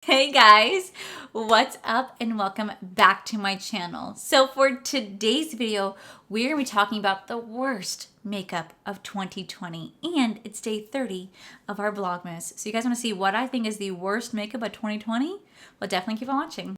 Hey guys, what's up and welcome back to my channel. So for today's video, we're gonna be talking about the worst makeup of 2020 and it's day 30 of our Vlogmas. So you guys wanna see what I think is the worst makeup of 2020? Well, definitely keep on watching.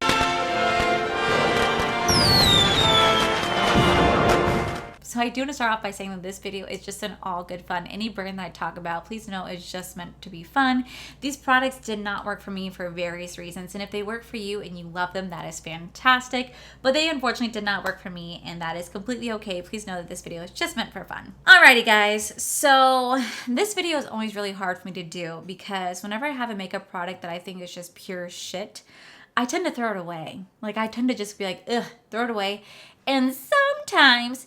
So I do want to start off by saying that this video is just an all good fun. Any brand that I talk about, please know it's just meant to be fun. These products did not work for me for various reasons. And if they work for you and you love them, that is fantastic. But they unfortunately did not work for me and that is completely okay. Please know that this video is just meant for fun. Alrighty guys, so this video is always really hard for me to do because whenever I have a makeup product that I think is just pure shit, I tend to throw it away. Like I tend to just be like, ugh, throw it away. And sometimes,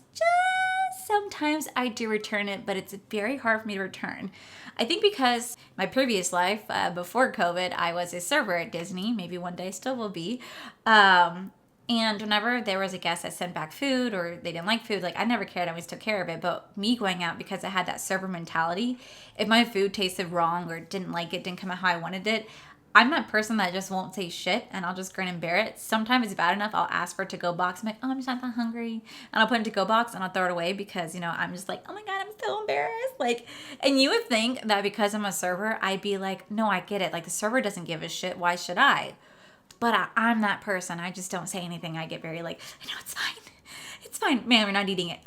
sometimes I do return it, but it's very hard for me to return. I think because my previous life, before COVID, I was a server at Disney. Maybe one day still will be. And whenever there was a guest that sent back food or they didn't like food, like I never cared. I always took care of it. But me going out because I had that server mentality, if my food tasted wrong or didn't like it, didn't come out how I wanted it, I'm that person that just won't say shit and I'll just grin and bear it. Sometimes it's bad enough, I'll ask for a to-go box. I'm like, oh, I'm just not that hungry. And I'll put it in a to-go box and I'll throw it away because, you know, I'm just like, oh my God, I'm so embarrassed. Like, and you would think that because I'm a server, I'd be like, no, I get it. Like the server doesn't give a shit. Why should I? But I'm that person. I just don't say anything. I get very like, I know it's fine. It's fine. Man, we're not eating it.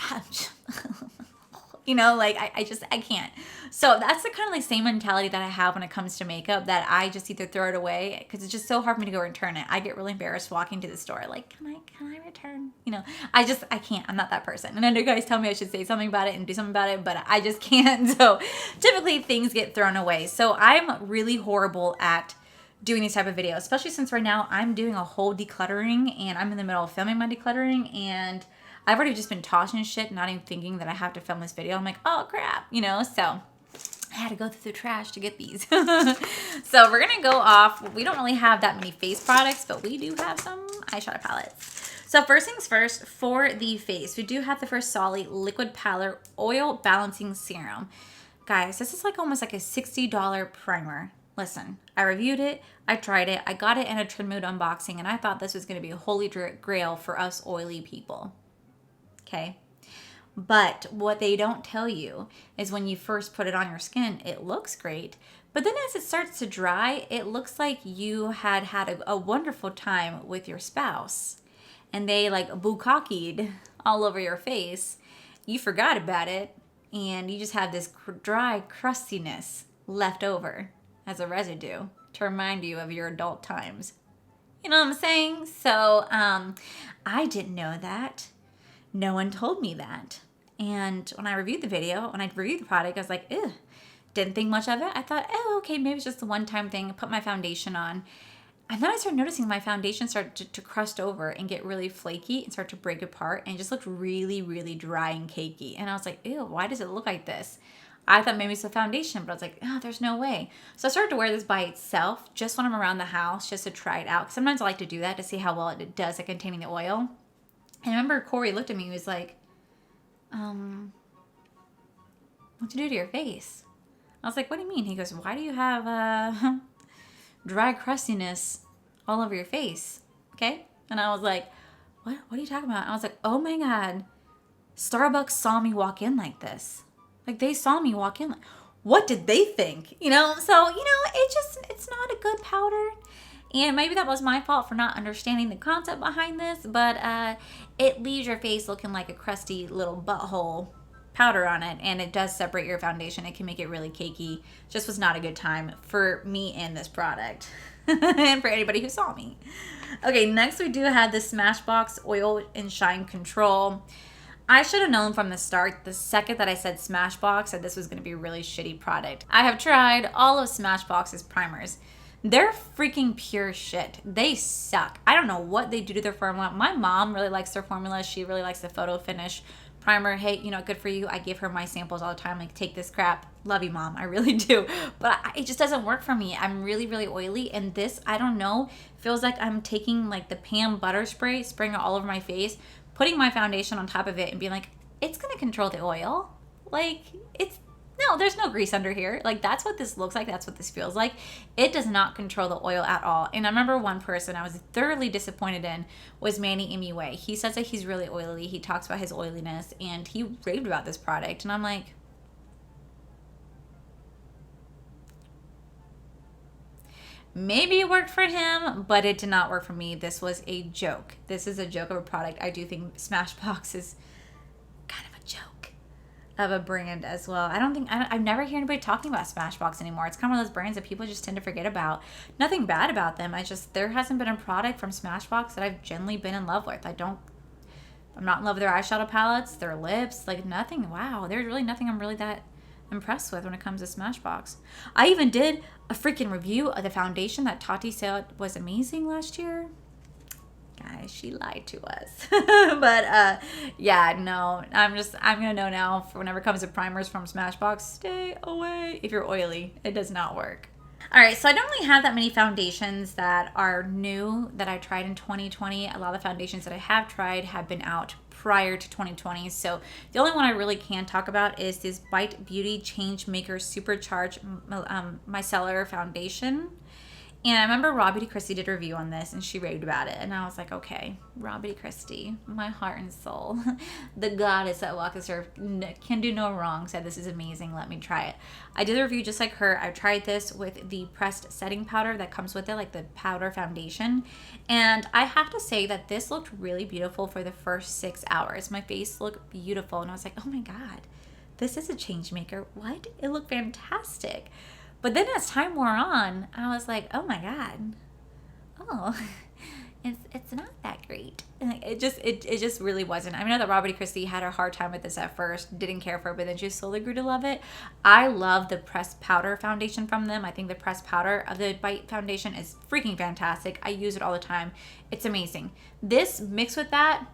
You know, like I can't. So that's the kind of like same mentality that I have when it comes to makeup, that I just either throw it away because it's just so hard for me to go return it. I get really embarrassed walking to the store. Like, can I return? You know, I can't. I'm not that person. And I know you guys tell me I should say something about it and do something about it, but I just can't. So typically things get thrown away. So I'm really horrible at doing these type of videos, especially since right now I'm doing a whole decluttering and I'm in the middle of filming my decluttering and I've already just been tossing shit, not even thinking that I have to film this video. I'm like, oh crap, you know? So I had to go through the trash to get these. So we're gonna go off. We don't really have that many face products, but we do have some eyeshadow palettes. So first things first, for the face, we do have the Versali Liquid Pallor Oil Balancing Serum. Guys, this is like almost like a $60 primer. Listen, I reviewed it, I tried it, I got it in a Trend Mood unboxing, and I thought this was gonna be a holy grail for us oily people. Okay, but what they don't tell you is when you first put it on your skin, it looks great. But then as it starts to dry, it looks like you had a wonderful time with your spouse and they like bukkakied all over your face. You forgot about it and you just have this dry crustiness left over as a residue to remind you of your adult times. You know what I'm saying? So I didn't know that. No one told me that. And when I reviewed the video, when I reviewed the product, I was like, ew, didn't think much of it. I thought, oh, okay, maybe it's just a one-time thing. I put my foundation on. And then I started noticing my foundation started to crust over and get really flaky and start to break apart and just looked really, really dry and cakey. And I was like, ew, why does it look like this? I thought maybe it's the foundation, but I was like, oh, there's no way. So I started to wear this by itself just when I'm around the house just to try it out. Sometimes I like to do that to see how well it does at containing the oil. And I remember Corey looked at me and was like, what to do to your face? I was like, what do you mean? He goes, why do you have dry crustiness all over your face? Okay? And I was like, what are you talking about? And I was like, oh my God, Starbucks saw me walk in like this. Like they saw me walk in. What did they think? You know? So, you know, it's not a good powder. And maybe that was my fault for not understanding the concept behind this, but it leaves your face looking like a crusty little butthole powder on it, and it does separate your foundation. It can make it really cakey. Just was not a good time for me and this product and for anybody who saw me. Okay, next we do have the Smashbox Oil and Shine Control. I should have known from the start, the second that I said Smashbox, that this was going to be a really shitty product. I have tried all of Smashbox's primers. They're freaking pure shit. They suck. I don't know what they do to their formula. My mom really likes their formula. She really likes the photo finish primer. Hey, you know, good for you. I give her my samples all the time. Like, take this crap. Love you, Mom. I really do. But it just doesn't work for me. I'm really, really oily. And this, I don't know, feels like I'm taking like the Pam butter spray, spraying it all over my face, putting my foundation on top of it and being like, it's going to control the oil. Like, it's No, there's no grease under here. Like, that's what this looks like. That's what this feels like. It does not control the oil at all. And I remember one person I was thoroughly disappointed in was Manny MUA. He says that he's really oily. He talks about his oiliness, and he raved about this product. And I'm like, maybe it worked for him, but it did not work for me. This was a joke. This is a joke of a product. I do think Smashbox is kind of a joke of a brand as well. I've never heard anybody talking about Smashbox anymore. It's kind of one of those brands that people just tend to forget about. Nothing bad about them. There hasn't been a product from Smashbox that I've genuinely been in love with. I'm not in love with their eyeshadow palettes, their lips, like nothing. Wow, there's really nothing I'm really that impressed with when it comes to Smashbox. I even did a freaking review of the foundation that Tati said was amazing last year. Guys, she lied to us. But yeah, no, I'm gonna know now for whenever it comes to primers from Smashbox, stay away. If you're oily, it does not work. All right, so I don't really have that many foundations that are new that I tried in 2020. A lot of the foundations that I have tried have been out prior to 2020. So the only one I really can talk about is this Bite Beauty Change Maker Supercharged Micellar Foundation. And I remember Raw Beauty Christie did a review on this, and she raved about it. And I was like, okay, Raw Beauty Christie, my heart and soul, the goddess that walks this earth, can do no wrong, said this is amazing, let me try it. I did a review just like her. I tried this with the pressed setting powder that comes with it, like the powder foundation. And I have to say that this looked really beautiful for the first 6 hours. My face looked beautiful, and I was like, oh my God, this is a change maker. What? It looked fantastic. But then as time wore on, I was like, oh my God, oh, it's not that great. And it just really wasn't. I know that Raw Beauty Christie had a hard time with this at first, didn't care for it, but then she slowly grew to love it. I love the pressed powder foundation from them. I think the pressed powder of the Bite foundation is freaking fantastic. I use it all the time. It's amazing. This mixed with that,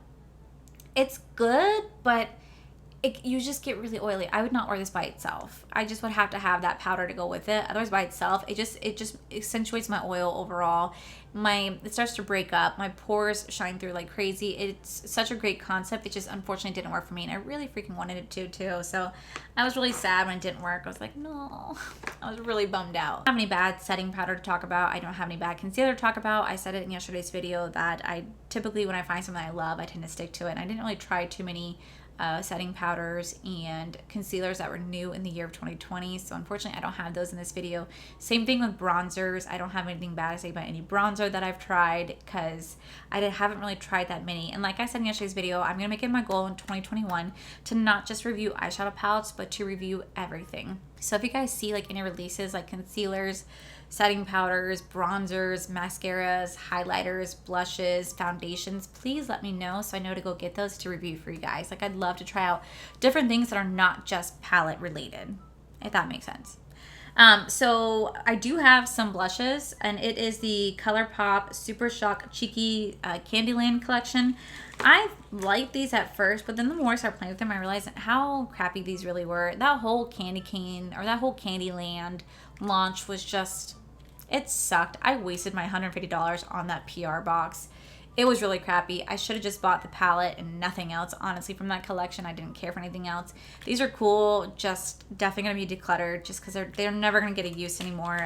it's good, but you just get really oily. I would not wear this by itself. I just would have to have that powder to go with it. Otherwise, by itself, it just accentuates my oil overall. It starts to break up. My pores shine through like crazy. It's such a great concept. It just unfortunately didn't work for me, and I really freaking wanted it to too. So I was really sad when it didn't work. I was like, no. I was really bummed out. I don't have any bad setting powder to talk about. I don't have any bad concealer to talk about. I said it in yesterday's video that I typically, when I find something I love, I tend to stick to it. And I didn't really try too many setting powders and concealers that were new in the year of 2020, so unfortunately I don't have those in this video. Same thing with bronzers. I don't have anything bad to say about any bronzer that I've tried because I haven't really tried that many. And like I said in yesterday's video, I'm gonna make it my goal in 2021 to not just review eyeshadow palettes, but to review everything. So if you guys see like any releases like concealers, setting powders, bronzers, mascaras, highlighters, blushes, foundations, please let me know so I know to go get those to review for you guys. Like, I'd love to try out different things that are not just palette related, if that makes sense. So I do have some blushes, and it is the ColourPop Super Shock Cheeky Candyland collection. I liked these at first, but then the more I started playing with them, I realized how crappy these really were. That whole candy cane, or that whole Candyland launch was just, it sucked. I wasted my $150 on that PR box. It was really crappy. I should have just bought the palette and nothing else. Honestly, from that collection, I didn't care for anything else. These are cool, just definitely going to be decluttered just because they're never going to get a use anymore.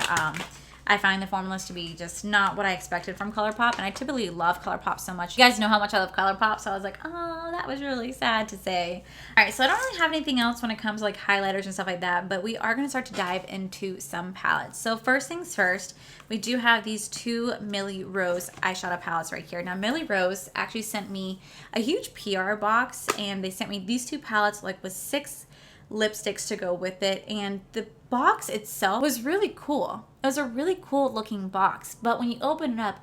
I find the formulas to be just not what I expected from ColourPop, and I typically love ColourPop so much. You guys know how much I love ColourPop, so I was like, oh, that was really sad to say. All right, so I don't really have anything else when it comes to like highlighters and stuff like that, but we are going to start to dive into some palettes. So first things first, we do have these two Millie Rose eyeshadow palettes right here. Now, Millie Rose actually sent me a huge PR box, and they sent me these two palettes like with 6 lipsticks to go with it, and the box itself was really cool. It was a really cool looking box, but when you open it up,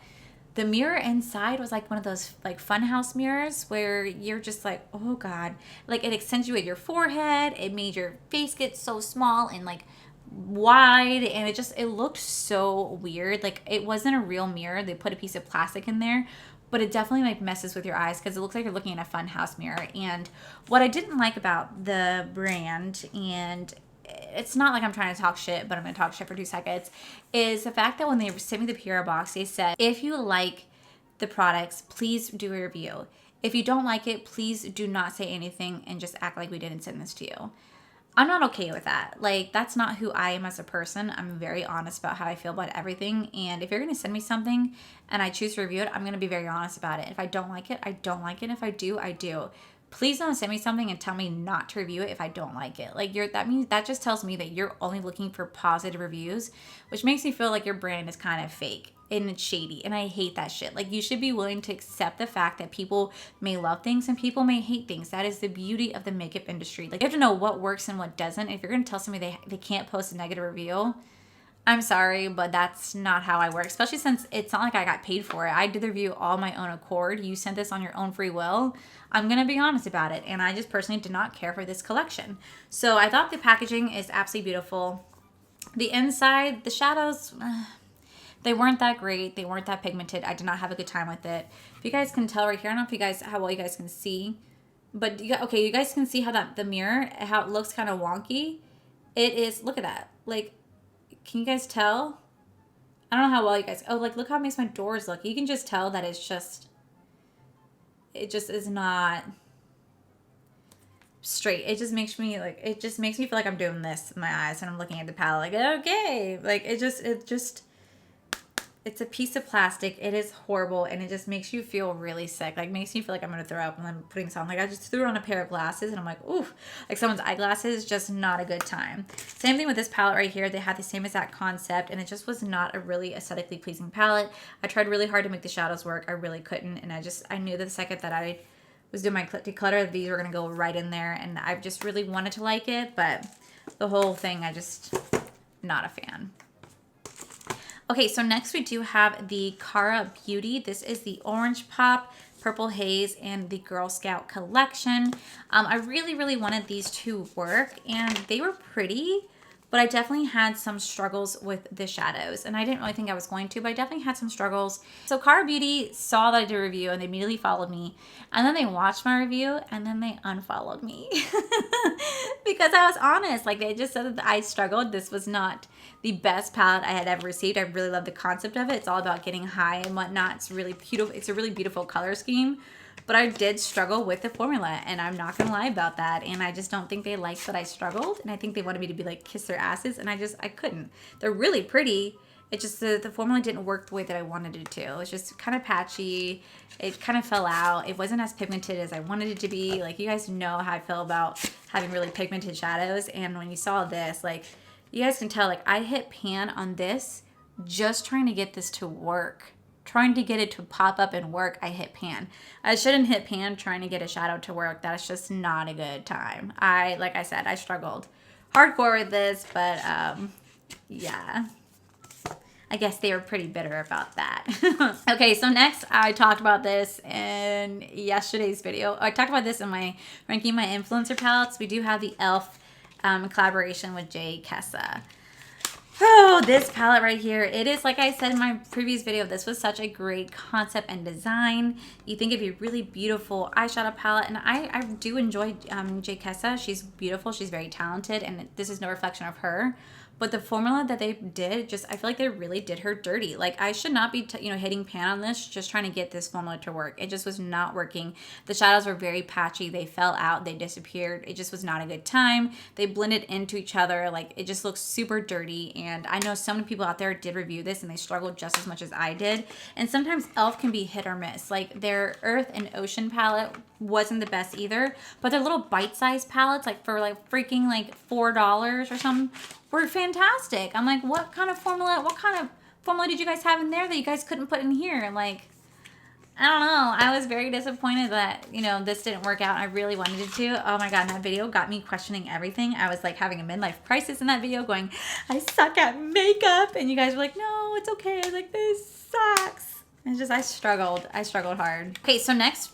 the mirror inside was like one of those like funhouse mirrors where you're just like, oh God, like it accentuated your forehead, it made your face get so small and like wide, and it looked so weird. Like it wasn't a real mirror. They put a piece of plastic in there, but it definitely like messes with your eyes because it looks like you're looking at a funhouse mirror. And what I didn't like about the brand, and it's not like I'm trying to talk shit, but I'm going to talk shit for 2 seconds, is the fact that when they sent me the PR box, they said, if you like the products, please do a review. If you don't like it, please do not say anything and just act like we didn't send this to you. I'm not okay with that. Like, that's not who I am as a person. I'm very honest about how I feel about everything. And if you're going to send me something and I choose to review it, I'm going to be very honest about it. If I don't like it, I don't like it. If I do, I do. Please don't send me something and tell me not to review it if I don't like it. Like, that just tells me that you're only looking for positive reviews, which makes me feel like your brand is kind of fake and it's shady, and I hate that shit. Like, you should be willing to accept the fact that people may love things and people may hate things. That is the beauty of the makeup industry. Like, you have to know what works and what doesn't. If you're going to tell somebody they can't post a negative review, I'm sorry, but that's not how I work, especially since it's not like I got paid for it. I did the review all my own accord. You sent this on your own free will. I'm going to be honest about it, and I just personally did not care for this collection. So I thought the packaging is absolutely beautiful. The inside, the shadows, they weren't that great. They weren't that pigmented. I did not have a good time with it. If you guys can tell right here, I don't know if you guys, how well you guys can see, but okay, you guys can see how the mirror, how it looks kind of wonky. It is, look at that. Like, can you guys tell? I don't know how well you guys, oh, like, look how it makes my doors look. You can just tell that it just is not straight. It just makes me feel like I'm doing this with my eyes and I'm looking at the palette like, okay, like, it's a piece of plastic. It is horrible, and it just makes you feel really sick. Like, makes me feel like I'm gonna throw up when I'm putting this on. Like, I just threw on a pair of glasses, and I'm like, oof, like someone's eyeglasses, just not a good time. Same thing with this palette right here. They had the same exact concept, and it just was not a really aesthetically pleasing palette. I tried really hard to make the shadows work. I really couldn't, and I knew that the second that I was doing my declutter, these were gonna go right in there, and I just really wanted to like it, but the whole thing, I just not a fan. Okay, so next we do have the Cara Beauty. This is the Orange Pop, Purple Haze, and the Girl Scout collection. I really, really wanted these to work, and they were pretty, but I definitely had some struggles with the shadows, and I didn't really think I was going to, but I definitely had some struggles. So Cara Beauty saw that I did a review, and they immediately followed me, and then they watched my review, and then they unfollowed me because I was honest. Like, they just said that I struggled. This was not the best palette I had ever received. I really love the concept of it. It's all about getting high and whatnot. It's really beautiful. It's a really beautiful color scheme. But I did struggle with the formula, and I'm not gonna lie about that. And I just don't think they liked that I struggled, and I think they wanted me to be like, kiss their asses, and I couldn't. They're really pretty. It just, the formula didn't work the way that I wanted it to. It was just kind of patchy. It kind of fell out. It wasn't as pigmented as I wanted it to be. Like, you guys know how I feel about having really pigmented shadows, and when you saw this, like, you guys can tell, like, I hit pan on this just trying to get this to work. Trying to get it to pop up and work, I hit pan. I shouldn't hit pan trying to get a shadow to work. That's just not a good time. Like I said, I struggled hardcore with this, but yeah. I guess they were pretty bitter about that. Okay, so next I talked about this in yesterday's video. I talked about this in my ranking my influencer palettes. We do have the e.l.f. Collaboration with Jay Kessa. Oh, this palette right here. It is, like I said in my previous video, this was such a great concept and design. You think it'd be a really beautiful eyeshadow palette, and I do enjoy Jay Kessa. She's beautiful. She's very talented, and this is no reflection of her. But the formula that they did, just, I feel like they really did her dirty. Like, I should not be, hitting pan on this, just trying to get this formula to work. It just was not working. The shadows were very patchy. They fell out. They disappeared. It just was not a good time. They blended into each other. Like, it just looks super dirty. And I know so many people out there did review this, and they struggled just as much as I did. And sometimes e.l.f. can be hit or miss. Like, their Earth and Ocean palette wasn't the best either. But their little bite-sized palettes, like, for, like, freaking, like, $4 or something, were fantastic. I'm like, what kind of formula did you guys have in there that you guys couldn't put in here? Like, I don't know. I was very disappointed that, this didn't work out. I really wanted it to. Oh my God, and that video got me questioning everything. I was like having a midlife crisis in that video going, I suck at makeup. And you guys were like, no, it's okay. I was like, this sucks. It's just, I struggled hard. Okay, so next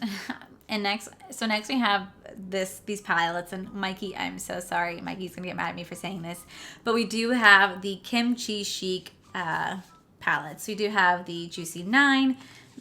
we have these palettes, and Mikey, I'm so sorry. Mikey's gonna get mad at me for saying this, but we do have the KimChi Chic palettes. We do have the Juicy 9.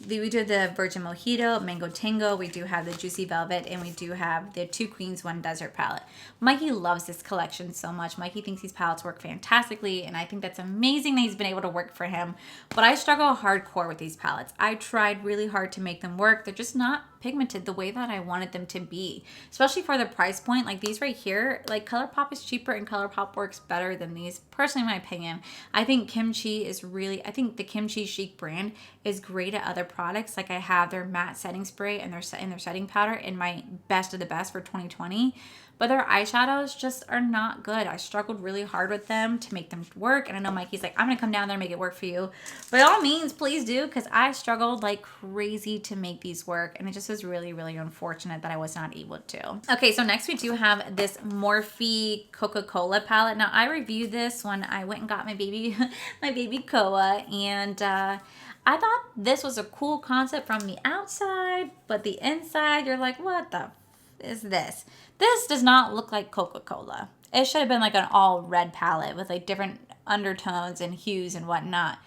We do the Virgin Mojito, Mango Tango. We do have the Juicy Velvet, and we do have the Two Queens, One Desert palette. Mikey loves this collection so much. Mikey thinks these palettes work fantastically, and I think that's amazing that he's been able to work for him. But I struggle hardcore with these palettes. I tried really hard to make them work. They're just not pigmented the way that I wanted them to be, especially for the price point. Like these right here, like ColourPop is cheaper and ColourPop works better than these. Personally, in my opinion, I think KimChi is really, I think the KimChi Chic brand is great at other products. Like I have their matte setting spray and their setting powder in my best of the best for 2020. But their eyeshadows just are not good. I struggled really hard with them to make them work. And I know Mikey's like, I'm going to come down there and make it work for you. By all means, please do, because I struggled like crazy to make these work. And it just was really, really unfortunate that I was not able to. Okay, so next we do have this Morphe Coca-Cola palette. Now, I reviewed this when I went and got my baby, my baby Koa. And I thought this was a cool concept from the outside. But the inside, you're like, what the is this? This does not look like Coca-Cola. It should have been like an all red palette with like different undertones and hues and whatnot.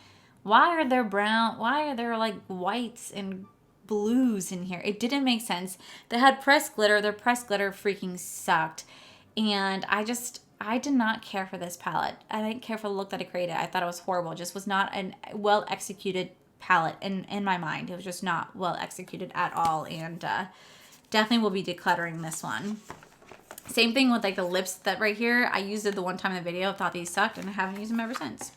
Why are there brown? Why are there like whites and blues in here? It didn't make sense. They had pressed glitter. Their pressed glitter freaking sucked. And I did not care for this palette. I didn't care for the look that it created. I thought it was horrible. It just was not a well executed palette in my mind. It was just not well executed at all. And definitely will be decluttering this one. Same thing with like the lips that right here. I used it the one time in the video, thought these sucked, and I haven't used them ever since.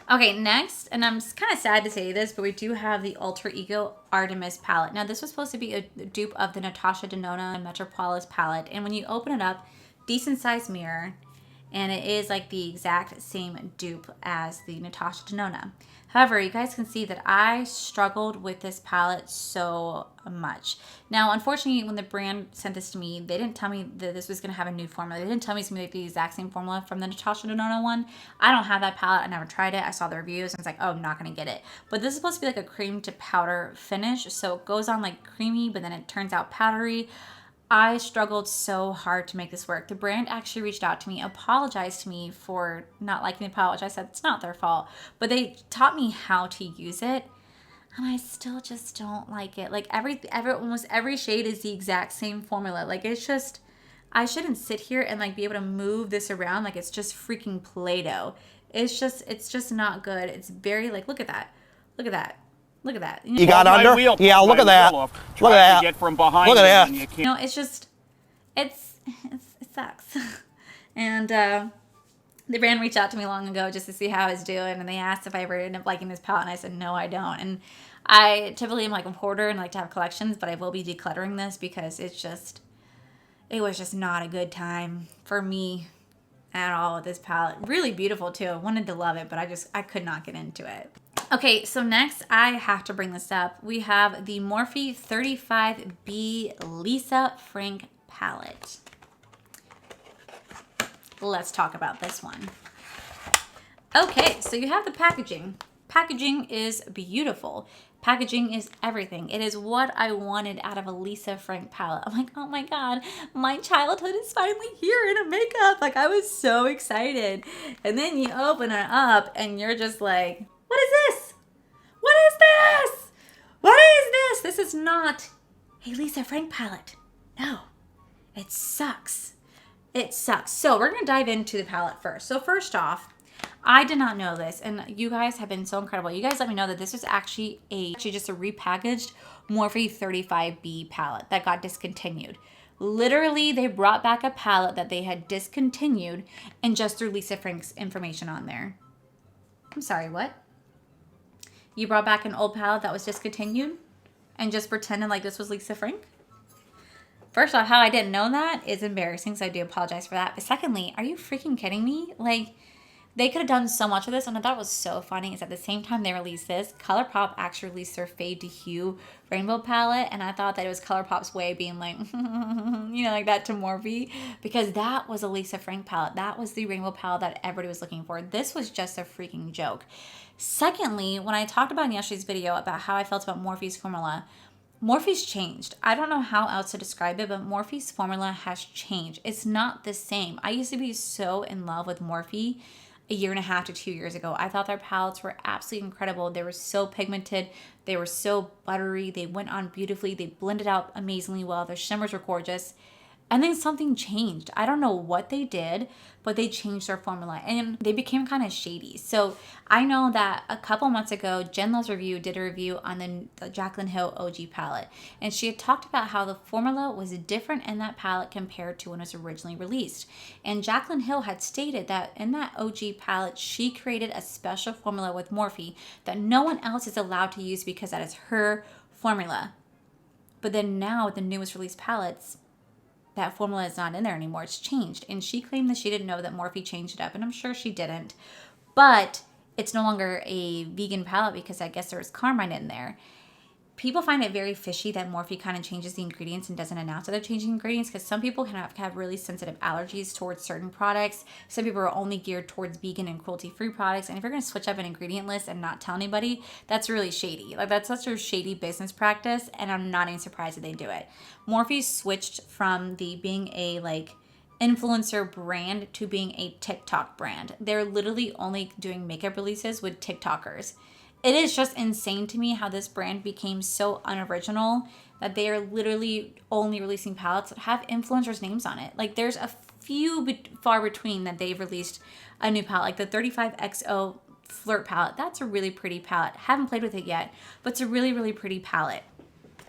Okay, next, and I'm kind of sad to say this, but we do have the Alter Ego Artemis palette. Now, this was supposed to be a dupe of the Natasha Denona Metropolis palette, and when you open it up, decent sized mirror, and it is like the exact same dupe as the Natasha Denona. However, you guys can see that I struggled with this palette so much. Now, unfortunately, when the brand sent this to me, they didn't tell me that this was going to have a new formula. They didn't tell me it's going to be the exact same formula from the Natasha Denona one. I don't have that palette. I never tried it. I saw the reviews and I was like, oh, I'm not going to get it. But this is supposed to be like a cream to powder finish. So it goes on like creamy, but then it turns out powdery. I struggled so hard to make this work. The brand actually reached out to me, apologized to me for not liking the palette, which I said it's not their fault, but they taught me how to use it, and I still just don't like it. Like almost every shade is the exact same formula. Like it's just, I shouldn't sit here and like be able to move this around like it's just freaking Play-Doh. It's just not good. It's very like, look at that. Look at that. Look at that. You got under? Yeah, look at that. Look at that. Get from behind. Look at that. You know, it's just, it sucks. And the brand reached out to me long ago just to see how I was doing, and they asked if I ever ended up liking this palette, and I said, no, I don't. And I typically am like a hoarder and like to have collections, but I will be decluttering this because it was just not a good time for me at all with this palette. Really beautiful too. I wanted to love it, but I could not get into it. Okay, so next I have to bring this up. We have the Morphe 35B Lisa Frank palette. Let's talk about this one. Okay, so you have the packaging. Packaging is beautiful. Packaging is everything. It is what I wanted out of a Lisa Frank palette. I'm like, oh my God, my childhood is finally here in a makeup. Like I was so excited. And then you open it up and you're just like, what is this? What is this? What is this? This is not a Lisa Frank palette. No, it sucks. It sucks. So we're going to dive into the palette first. So first off, I did not know this, and you guys have been so incredible. You guys let me know that this was actually just a repackaged Morphe 35B palette that got discontinued. Literally, they brought back a palette that they had discontinued and just threw Lisa Frank's information on there. I'm sorry, what? You brought back an old palette that was discontinued and just pretended like this was Lisa Frank? First off, how I didn't know that is embarrassing, so I do apologize for that. But secondly, are you freaking kidding me? Like, they could have done so much of this, and I thought it was so funny is at the same time they released this, ColourPop actually released their Fade to Hue rainbow palette, and I thought that it was ColourPop's way of being like, you know, like that to Morphe, because that was a Lisa Frank palette. That was the rainbow palette that everybody was looking for. This was just a freaking joke. Secondly, when I talked about in yesterday's video about how I felt about Morphe's formula, Morphe's changed. I don't know how else to describe it, but Morphe's formula has changed. It's not the same. I used to be so in love with Morphe a year and a half to 2 years ago. I thought their palettes were absolutely incredible. They were so pigmented. They were so buttery. They went on beautifully. They blended out amazingly well. Their shimmers were gorgeous. And then something changed. I don't know what they did, but they changed their formula and they became kind of shady. So I know that a couple months ago, Jen Love's Review did a review on the Jaclyn Hill OG palette. And she had talked about how the formula was different in that palette compared to when it was originally released. And Jaclyn Hill had stated that in that OG palette, she created a special formula with Morphe that no one else is allowed to use because that is her formula. But then now with the newest release palettes, that formula is not in there anymore. It's changed. And she claimed that she didn't know that Morphe changed it up. And I'm sure she didn't. But it's no longer a vegan palette because I guess there was carmine in there. People find it very fishy that Morphe kind of changes the ingredients and doesn't announce that they're changing ingredients because some people can have really sensitive allergies towards certain products. Some people are only geared towards vegan and cruelty-free products. And if you're going to switch up an ingredient list and not tell anybody, that's really shady. Like, that's such a shady business practice, and I'm not even surprised that they do it. Morphe switched from being a influencer brand to being a TikTok brand. They're literally only doing makeup releases with TikTokers. It is just insane to me how this brand became so unoriginal that they are literally only releasing palettes that have influencers' names on it. Like, there's a few far between that they've released a new palette, like the 35XO Flirt palette. That's a really pretty palette. Haven't played with it yet, but it's a really, really pretty palette.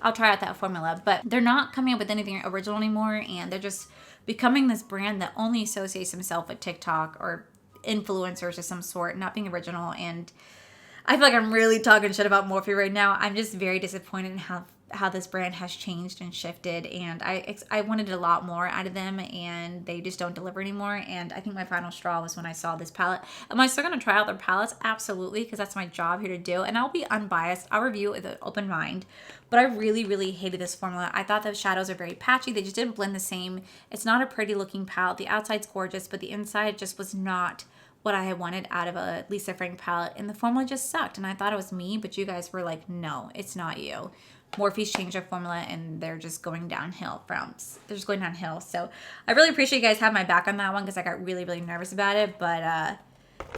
I'll try out that formula, but they're not coming up with anything original anymore, and they're just becoming this brand that only associates themselves with TikTok or influencers of some sort, not being original. And I feel like I'm really talking shit about Morphe right now. I'm just very disappointed in how this brand has changed and shifted, and I wanted a lot more out of them, and they just don't deliver anymore. And I think my final straw was when I saw this palette. Am I still going to try out their palettes? Absolutely, because that's my job here to do, and I'll be unbiased. I'll review it with an open mind, but I really, really hated this formula. I thought the shadows are very patchy. They just didn't blend the same. It's not a pretty looking palette. The outside's gorgeous, but the inside just was not what I had wanted out of a Lisa Frank palette, and the formula just sucked. And I thought it was me, but you guys were like, no, it's not you. Morphe's changed their formula, and they're just going downhill So I really appreciate you guys having my back on that one, because I got really, really nervous about it. But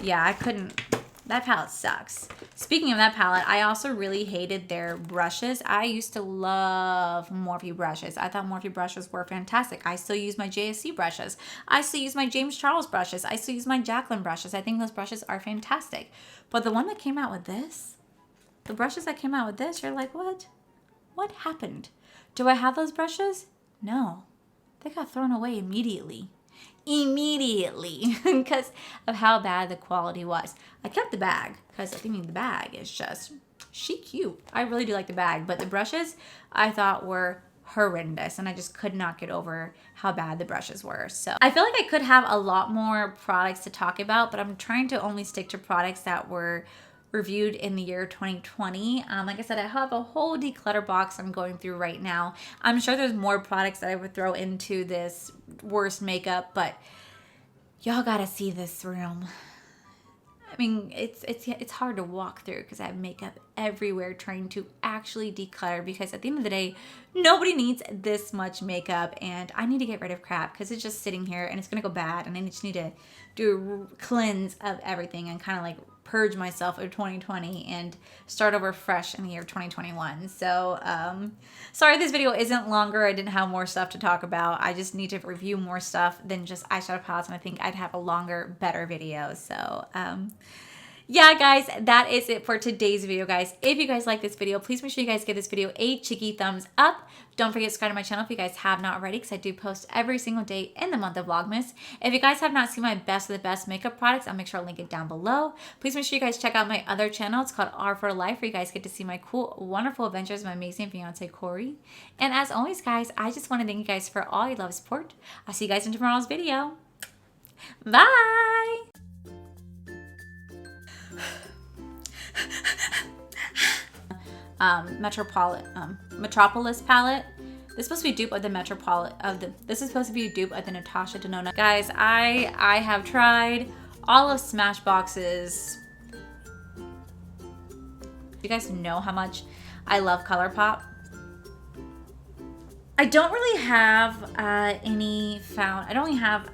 yeah, I couldn't. That palette sucks. Speaking of that palette, I also really hated their brushes. I used to love Morphe brushes. I thought Morphe brushes were fantastic. I still use my JSC brushes. I still use my James Charles brushes. I still use my Jaclyn brushes. I think those brushes are fantastic. But the one that came out with this, the brushes that came out with this, you're like, what? What happened? Do I have those brushes? No. They got thrown away immediately. Because of how bad the quality was. I kept the bag because I think the bag is just cute. I really do like the bag, but the brushes I thought were horrendous, and I just could not get over how bad the brushes were. So I feel like I could have a lot more products to talk about, but I'm trying to only stick to products that were reviewed in the year 2020. Like I said, I have a whole declutter box I'm going through right now. I'm sure there's more products that I would throw into this worst makeup, but y'all gotta see this room. I mean, it's hard to walk through because I have makeup everywhere trying to actually declutter, because at the end of the day, nobody needs this much makeup, and I need to get rid of crap because it's just sitting here and it's gonna go bad, and I just need to do a cleanse of everything and kind of like purge myself of 2020 and start over fresh in the year 2021. So sorry this video isn't longer. I didn't have more stuff to talk about. I just need to review more stuff than just eyeshadow palettes, and I think I'd have a longer, better video. So yeah, guys, that is it for today's video, guys. If you guys like this video, please make sure you guys give this video a cheeky thumbs up. Don't forget to subscribe to my channel if you guys have not already, because I do post every single day in the month of Vlogmas. If you guys have not seen my best of the best makeup products, I'll make sure I'll link it down below. Please make sure you guys check out my other channel. It's called R for Life, where you guys get to see my cool, wonderful adventures with my amazing fiance, Corey. And as always, guys, I just want to thank you guys for all your love and support. I'll see you guys in tomorrow's video. Bye! Metropolis palette. This is supposed to be a dupe of the this is supposed to be a dupe of the Natasha Denona. Guys, I have tried all of Smashbox's. You guys know how much I love ColourPop. I don't really have any found. I don't have